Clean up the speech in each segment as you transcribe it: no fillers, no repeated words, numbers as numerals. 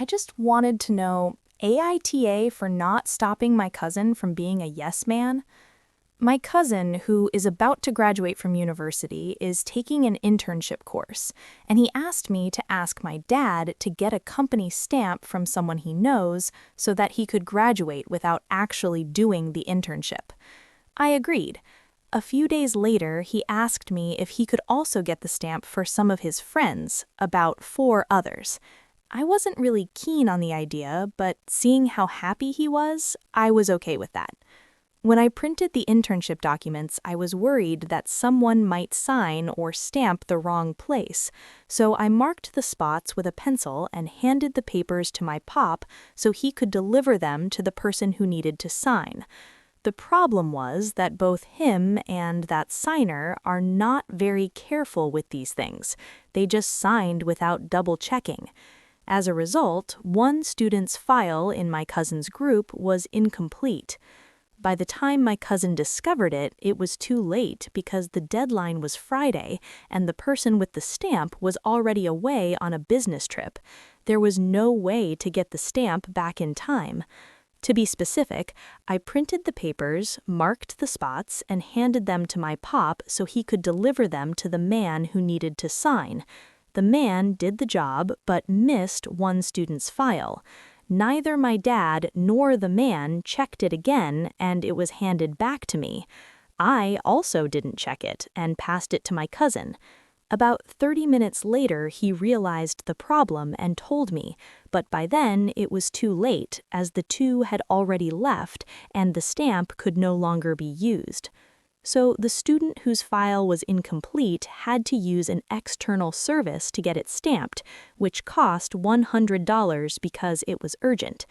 I just wanted to know AITA for not stopping my cousin from being a yes man. My cousin, who is about to graduate from university, is taking an internship course, and he asked me to ask my dad to get a company stamp from someone he knows so that he could graduate without actually doing the internship. I agreed. A few days later, he asked me if he could also get the stamp for some of his friends, about 4 others. I wasn't really keen on the idea, but seeing how happy he was, I was okay with that. When I printed the internship documents, I was worried that someone might sign or stamp the wrong place, so I marked the spots with a pencil and handed the papers to my pop so he could deliver them to the person who needed to sign. The problem was that both him and that signer are not very careful with these things. They just signed without double-checking. As a result, one student's file in my cousin's group was incomplete. By the time my cousin discovered it, it was too late because the deadline was Friday and the person with the stamp was already away on a business trip. There was no way to get the stamp back in time. To be specific, I printed the papers, marked the spots, and handed them to my pop so he could deliver them to the man who needed to sign. The man did the job, but missed one student's file. Neither my dad nor the man checked it again, and it was handed back to me. I also didn't check it and passed it to my cousin. About 30 minutes later, he realized the problem and told me, but by then it was too late, as the two had already left and the stamp could no longer be used. So the student whose file was incomplete had to use an external service to get it stamped, which cost $100 because it was urgent.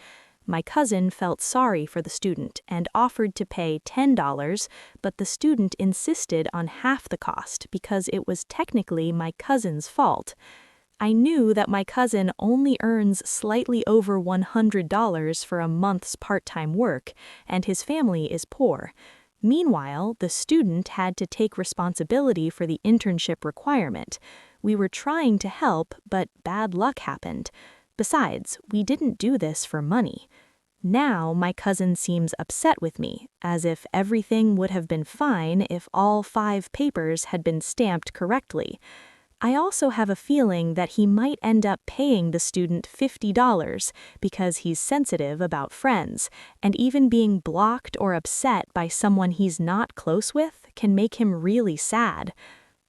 My cousin felt sorry for the student and offered to pay $10, but the student insisted on half the cost because it was technically my cousin's fault. I knew that my cousin only earns slightly over $100 for a month's part-time work, and his family is poor. Meanwhile, the student had to take responsibility for the internship requirement. We were trying to help, but bad luck happened. Besides, we didn't do this for money. Now my cousin seems upset with me, as if everything would have been fine if all 5 papers had been stamped correctly. I also have a feeling that he might end up paying the student $50 because he's sensitive about friends, and even being blocked or upset by someone he's not close with can make him really sad.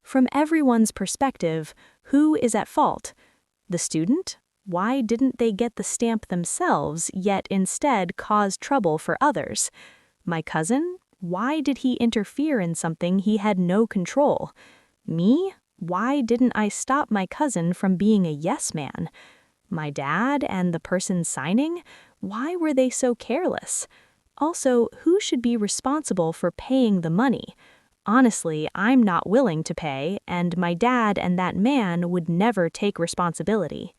From everyone's perspective, who is at fault? The student? Why didn't they get the stamp themselves, yet instead cause trouble for others? My cousin? Why did he interfere in something he had no control? Me? Why didn't I stop my cousin from being a yes man? My dad and the person signing? Why were they so careless? Also, who should be responsible for paying the money? Honestly, I'm not willing to pay, and my dad and that man would never take responsibility.